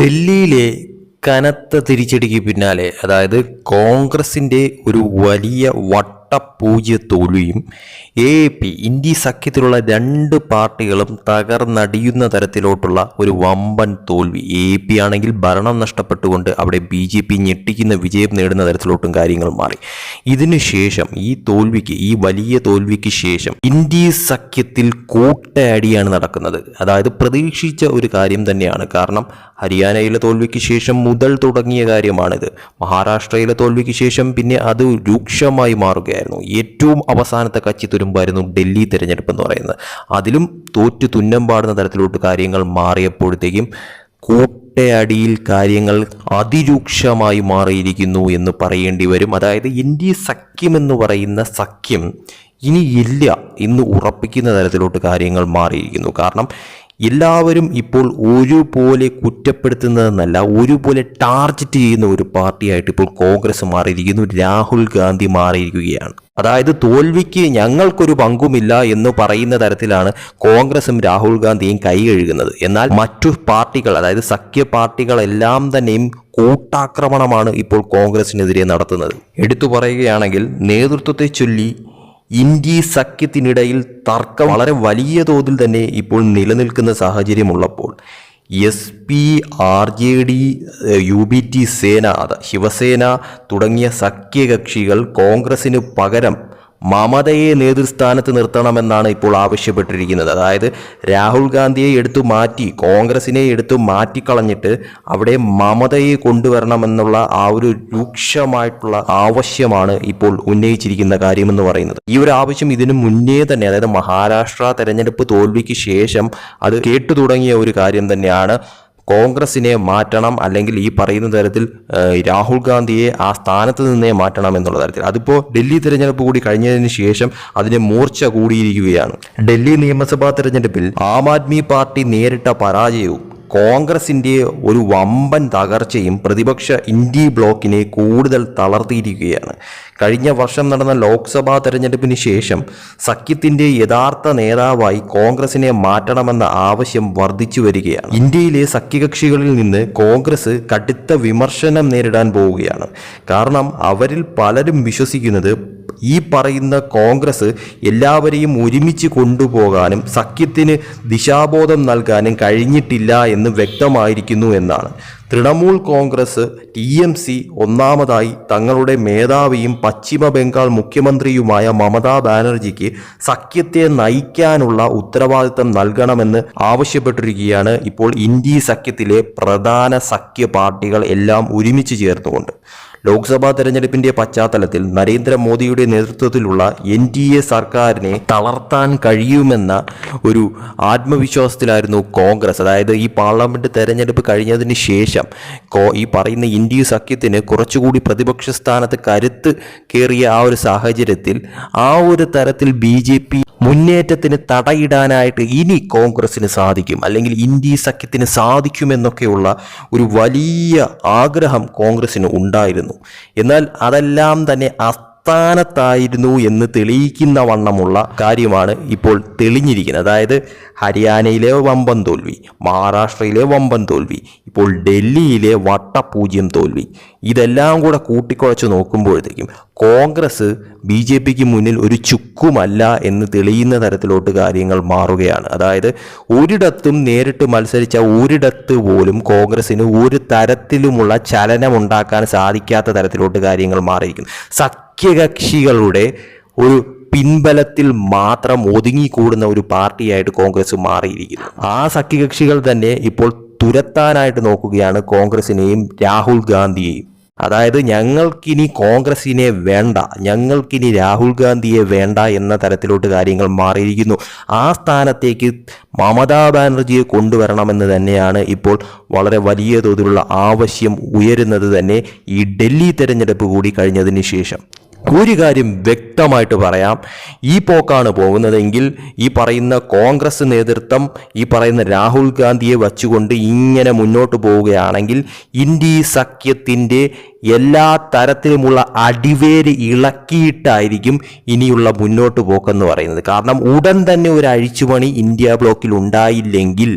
ഡൽഹിയിലെ കനത്ത തിരിച്ചടിക്ക് പിന്നാലെ അതായത് കോൺഗ്രസിൻ്റെ ഒരു വലിയ വട്ടപൂജ്യ തോൽവിയും AAP ഇന്ത്യ സഖ്യത്തിലുള്ള രണ്ട് പാർട്ടികളും തകർന്നടിയുന്ന തരത്തിലോട്ടുള്ള ഒരു വമ്പൻ തോൽവി. AAP ആണെങ്കിൽ ഭരണം നഷ്ടപ്പെട്ടുകൊണ്ട് അവിടെ BJP ഞെട്ടിക്കുന്ന വിജയം നേടുന്ന തരത്തിലോട്ടും കാര്യങ്ങൾ മാറി. ഇതിനുശേഷം ഈ വലിയ തോൽവിക്ക് ശേഷം ഇന്ത്യ സഖ്യത്തിൽ കൂട്ടയടിയാണ് നടക്കുന്നത്. അതായത് പ്രതീക്ഷിച്ച ഒരു കാര്യം തന്നെയാണ്. കാരണം ഹരിയാനയിലെ തോൽവിക്ക് ശേഷം മുതൽ തുടങ്ങിയ കാര്യമാണിത്. മഹാരാഷ്ട്രയിലെ തോൽവിക്ക് ശേഷം പിന്നെ അത് രൂക്ഷമായി മാറുകയായിരുന്നു. ഏറ്റവും അവസാനത്തെ കച്ചിത്തുരുമ്പായിരുന്നു ഡൽഹി തിരഞ്ഞെടുപ്പ് എന്ന് പറയുന്നത്. അതിലും തോറ്റു തുന്നം പാടുന്ന തരത്തിലോട്ട് കാര്യങ്ങൾ മാറിയപ്പോഴത്തേക്കും കൂട്ടയടിയിൽ കാര്യങ്ങൾ അതിരൂക്ഷമായി മാറിയിരിക്കുന്നു എന്ന് പറയേണ്ടി വരും. അതായത് ഇന്ത്യ സഖ്യം എന്ന് പറയുന്ന സഖ്യം ഇനിയില്ല എന്ന് ഉറപ്പിക്കുന്ന തരത്തിലോട്ട് കാര്യങ്ങൾ മാറിയിരിക്കുന്നു. കാരണം എല്ലാവരും ഇപ്പോൾ ഒരുപോലെ കുറ്റപ്പെടുത്തുന്നതെന്നല്ല, ഒരുപോലെ ടാർഗറ്റ് ചെയ്യുന്ന ഒരു പാർട്ടിയായിട്ട് ഇപ്പോൾ കോൺഗ്രസ് മാറിയിരിക്കുന്നു. രാഹുൽ ഗാന്ധി മാറിയിരിക്കുകയാണ്. അതായത് തോൽവിക്ക് ഞങ്ങൾക്കൊരു പങ്കുമില്ല എന്ന് പറയുന്ന തരത്തിലാണ് കോൺഗ്രസും രാഹുൽ ഗാന്ധിയും കൈ കഴുകുന്നത്. എന്നാൽ മറ്റു പാർട്ടികൾ, അതായത് സഖ്യ പാർട്ടികളെല്ലാം തന്നെയും കൂട്ടാക്രമണമാണ് ഇപ്പോൾ കോൺഗ്രസിനെതിരെ നടത്തുന്നത്. എടുത്തു പറയുകയാണെങ്കിൽ നേതൃത്വത്തെ ചൊല്ലി ഇന്ത്യ സഖ്യത്തിനിടയിൽ തർക്കം വളരെ വലിയ തോതിൽ തന്നെ ഇപ്പോൾ നിലനിൽക്കുന്ന സാഹചര്യമുള്ളപ്പോൾ SP, RJD, UBT സേന, ശിവസേന തുടങ്ങിയ സഖ്യകക്ഷികൾ കോൺഗ്രസിന് പകരം മമതയെ നേതൃസ്ഥാനത്ത് നിർത്തണമെന്നാണ് ഇപ്പോൾ ആവശ്യപ്പെട്ടിരിക്കുന്നത്. അതായത് രാഹുൽ ഗാന്ധിയെ എടുത്തു മാറ്റി കോൺഗ്രസിനെ എടുത്തു മാറ്റിക്കളഞ്ഞിട്ട് അവിടെ മമതയെ കൊണ്ടുവരണമെന്നുള്ള ആ ഒരു രൂക്ഷമായിട്ടുള്ള ആവശ്യമാണ് ഇപ്പോൾ ഉന്നയിച്ചിരിക്കുന്ന കാര്യമെന്ന് പറയുന്നത്. ഈ ഒരു ആവശ്യം ഇതിനു മുന്നേ തന്നെ, അതായത് മഹാരാഷ്ട്ര തെരഞ്ഞെടുപ്പ് തോൽവിക്ക് ശേഷം അത് കേട്ടു തുടങ്ങിയ ഒരു കാര്യം തന്നെയാണ്. കോൺഗ്രസിനെ മാറ്റണം, അല്ലെങ്കിൽ ഈ പറയുന്ന തരത്തിൽ രാഹുൽ ഗാന്ധിയെ ആ സ്ഥാനത്ത് നിന്നേ മാറ്റണം എന്നുള്ള തരത്തിൽ. അതിപ്പോൾ ഡൽഹി തിരഞ്ഞെടുപ്പ് കൂടി കഴിഞ്ഞതിന് ശേഷം അതിന് മൂർച്ച കൂടിയിരിക്കുകയാണ്. ഡൽഹി നിയമസഭാ തെരഞ്ഞെടുപ്പിൽ ആം ആദ്മി പാർട്ടി നേരിട്ട പരാജയവും കോൺഗ്രസിൻ്റെ ഒരു വമ്പൻ തകർച്ചയും പ്രതിപക്ഷ ഇന്ത്യ ബ്ലോക്കിനെ കൂടുതൽ തളർത്തിയിരിക്കുകയാണ്. കഴിഞ്ഞ വർഷം നടന്ന ലോക്സഭാ തെരഞ്ഞെടുപ്പിന് ശേഷം സഖ്യത്തിൻ്റെ യഥാർത്ഥ നേതാവായി കോൺഗ്രസിനെ മാറ്റണമെന്ന ആവശ്യം വർദ്ധിച്ചു വരികയാണ്. ഇന്ത്യയിലെ സഖ്യകക്ഷികളിൽ നിന്ന് കോൺഗ്രസ് കടുത്ത വിമർശനം നേരിടാൻ പോവുകയാണ്. കാരണം അവരിൽ പലരും വിശ്വസിക്കുന്നത് ഈ പറയുന്ന കോൺഗ്രസ് എല്ലാവരെയും ഒരുമിച്ച് കൊണ്ടുപോകാനും സഖ്യത്തിന് ദിശാബോധം നൽകാനും കഴിഞ്ഞിട്ടില്ല എന്ന് വ്യക്തമായിരിക്കുന്നു എന്നാണ്. തൃണമൂൽ കോൺഗ്രസ് TMC ഒന്നാമതായി തങ്ങളുടെ മേധാവിയും പശ്ചിമ ബംഗാൾ മുഖ്യമന്ത്രിയുമായ മമതാ ബാനർജിക്ക് സഖ്യത്തെ നയിക്കാനുള്ള ഉത്തരവാദിത്തം നൽകണമെന്ന് ആവശ്യപ്പെട്ടിരിക്കുകയാണ് ഇപ്പോൾ ഇന്ത്യ സഖ്യത്തിലെ പ്രധാന സഖ്യ പാർട്ടികൾ എല്ലാം ഒരുമിച്ച് ചേർന്നുകൊണ്ട്. ലോക്സഭാ തെരഞ്ഞെടുപ്പിന്റെ പശ്ചാത്തലത്തിൽ നരേന്ദ്രമോദിയുടെ നേതൃത്വത്തിലുള്ള NDA സർക്കാരിനെ തളർത്താൻ കഴിയുമെന്ന ഒരു ആത്മവിശ്വാസത്തിലായിരുന്നു കോൺഗ്രസ്. അതായത് ഈ പാർലമെന്റ് തെരഞ്ഞെടുപ്പ് കഴിഞ്ഞതിന് ശേഷം ഈ പറയുന്ന ഇന്ത്യ സഖ്യത്തിന് കുറച്ചുകൂടി പ്രതിപക്ഷ സ്ഥാനത്ത് കരുത്ത് കയറിയ ആ ഒരു സാഹചര്യത്തിൽ ആ ഒരു തരത്തിൽ BJP മുന്നേറ്റത്തിന് തടയിടാനായിട്ട് ഇനി കോൺഗ്രസിന് സാധിക്കും, അല്ലെങ്കിൽ ഇന്ത്യ സഖ്യത്തിന് സാധിക്കുമെന്നൊക്കെയുള്ള ഒരു വലിയ ആഗ്രഹം കോൺഗ്രസിന് ഉണ്ടായിരുന്നു. എന്നാൽ അതെല്ലാം തന്നെ സ്ഥാനത്തായിരുന്നു എന്ന് തെളിയിക്കുന്ന വണ്ണമുള്ള കാര്യമാണ് ഇപ്പോൾ തെളിഞ്ഞിരിക്കുന്നത്. അതായത് ഹരിയാനയിലെ വമ്പൻ തോൽവി, മഹാരാഷ്ട്രയിലെ വമ്പൻ തോൽവി, ഇപ്പോൾ ഡൽഹിയിലെ വട്ടപൂജ്യം തോൽവി, ഇതെല്ലാം കൂടെ കൂട്ടിക്കുഴച്ച് നോക്കുമ്പോഴത്തേക്കും കോൺഗ്രസ് BJPക്ക് മുന്നിൽ ഒരു ചുക്കുമല്ല എന്ന് തെളിയുന്ന തരത്തിലോട്ട് കാര്യങ്ങൾ മാറുകയാണ്. അതായത് ഒരിടത്തും നേരിട്ട് മത്സരിച്ച ഒരിടത്ത് പോലും കോൺഗ്രസിന് ഒരു തരത്തിലുമുള്ള ചലനമുണ്ടാക്കാൻ സാധിക്കാത്ത തരത്തിലോട്ട് കാര്യങ്ങൾ മാറിയിരിക്കുന്നു. സഖ്യകക്ഷികളുടെ ഒരു പിൻബലത്തിൽ മാത്രം ഒതുങ്ങിക്കൂടുന്ന ഒരു പാർട്ടിയായിട്ട് കോൺഗ്രസ് മാറിയിരിക്കുന്നു. ആ സഖ്യകക്ഷികൾ തന്നെ ഇപ്പോൾ തുരത്താനായിട്ട് നോക്കുകയാണ് കോൺഗ്രസിനെയും രാഹുൽ ഗാന്ധിയെയും. അതായത് ഞങ്ങൾക്കിനി കോൺഗ്രസിനെ വേണ്ട, ഞങ്ങൾക്കിനി രാഹുൽ ഗാന്ധിയെ വേണ്ട എന്ന തരത്തിലോട്ട് കാര്യങ്ങൾ മാറിയിരിക്കുന്നു. ആ സ്ഥാനത്തേക്ക് മമതാ ബാനർജിയെ കൊണ്ടുവരണമെന്ന് തന്നെയാണ് ഇപ്പോൾ വളരെ വലിയ തോതിലുള്ള ആവശ്യം ഉയരുന്നത് തന്നെ ഈ ഡൽഹി തെരഞ്ഞെടുപ്പ് കൂടി കഴിഞ്ഞതിന് ശേഷം. ഒരു കാര്യം വ്യക്തമായിട്ട് പറയാം, ഈ പോക്കാണ് പോകുന്നതെങ്കിൽ ഈ പറയുന്ന കോൺഗ്രസ് നേതൃത്വം ഈ പറയുന്ന രാഹുൽ ഗാന്ധിയെ വച്ചുകൊണ്ട് ഇങ്ങനെ മുന്നോട്ട് പോവുകയാണെങ്കിൽ ഇന്ത്യ സഖ്യത്തിൻ്റെ എല്ലാ തരത്തിലുമുള്ള അടിവേര് ഇളക്കിയിട്ടായിരിക്കും ഇനിയുള്ള മുന്നോട്ട് പോക്കെന്ന് പറയുന്നത്. കാരണം ഉടൻ തന്നെ ഒരു അഴിച്ചുപണി ഇന്ത്യ ബ്ലോക്കിൽ ഉണ്ടായില്ലെങ്കിൽ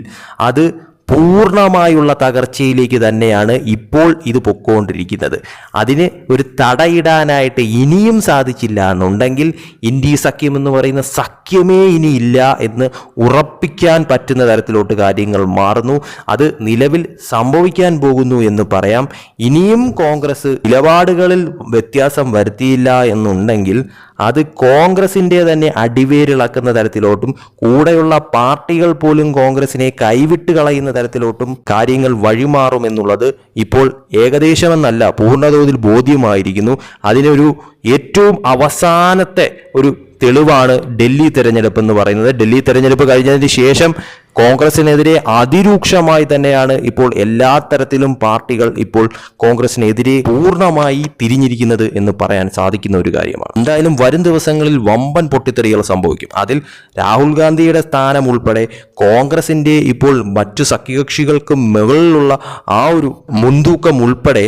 അത് പൂർണ്ണമായുള്ള തകർച്ചയിലേക്ക് തന്നെയാണ് ഇപ്പോൾ ഇത് പൊക്കോണ്ടിരിക്കുന്നത്. അതിന് ഒരു തടയിടാനായിട്ട് ഇനിയും സാധിച്ചില്ല എന്നുണ്ടെങ്കിൽ ഇന്ത്യ സഖ്യം എന്ന് പറയുന്ന സഖ്യമേ ഇനിയില്ല എന്ന് ഉറപ്പിക്കാൻ പറ്റുന്ന തരത്തിലോട്ട് കാര്യങ്ങൾ മാറുന്നു. അത് നിലവിൽ സംഭവിക്കാൻ പോകുന്നു എന്ന് പറയാം. ഇനിയും കോൺഗ്രസ് നിലപാടുകളിൽ വ്യത്യാസം വരുത്തിയില്ല എന്നുണ്ടെങ്കിൽ അത് കോൺഗ്രസിൻ്റെ തന്നെ അടിവേരിളക്കുന്ന തരത്തിലോട്ടും കൂടെയുള്ള പാർട്ടികൾ പോലും കോൺഗ്രസിനെ കൈവിട്ട് കളയുന്ന തരത്തിലോട്ടും കാര്യങ്ങൾ വഴിമാറുമെന്നുള്ളത് ഇപ്പോൾ ഏകദേശമെന്നല്ല പൂർണ്ണതോതിൽ ബോധ്യമായിരിക്കുന്നു. അതിനൊരു ഏറ്റവും അവസാനത്തെ ഒരു തെളിവാണ് ഡൽഹി തെരഞ്ഞെടുപ്പ് എന്ന് പറയുന്നത്. ഡൽഹി തെരഞ്ഞെടുപ്പ് കഴിഞ്ഞതിന് ശേഷം കോൺഗ്രസിനെതിരെ അതിരൂക്ഷമായി തന്നെയാണ് ഇപ്പോൾ എല്ലാ തരത്തിലും പാർട്ടികൾ ഇപ്പോൾ കോൺഗ്രസിനെതിരെ പൂർണ്ണമായി തിരിഞ്ഞിരിക്കുന്നത് എന്ന് പറയാൻ സാധിക്കുന്ന ഒരു കാര്യമാണ്. എന്തായാലും വരും ദിവസങ്ങളിൽ വമ്പൻ പൊട്ടിത്തെറികൾ സംഭവിക്കും. അതിൽ രാഹുൽ ഗാന്ധിയുടെ സ്ഥാനം ഉൾപ്പെടെ കോൺഗ്രസിൻ്റെ ഇപ്പോൾ മറ്റു സഖ്യകക്ഷികൾക്ക് മുകളിലുള്ള ആ ഒരു മുൻതൂക്കം ഉൾപ്പെടെ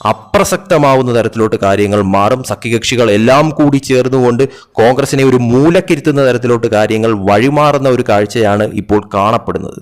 അപ്രസക്തമാവുന്ന തരത്തിലോട്ട് കാര്യങ്ങൾ മാറും. സഖ്യകക്ഷികൾ എല്ലാം കൂടി ചേർന്നുകൊണ്ട് കോൺഗ്രസിനെ ഒരു മൂലക്കിരുത്തുന്ന തരത്തിലോട്ട് കാര്യങ്ങൾ വഴിമാറുന്ന ഒരു കാഴ്ചയാണ് ഇപ്പോൾ കാണപ്പെടുന്നത്.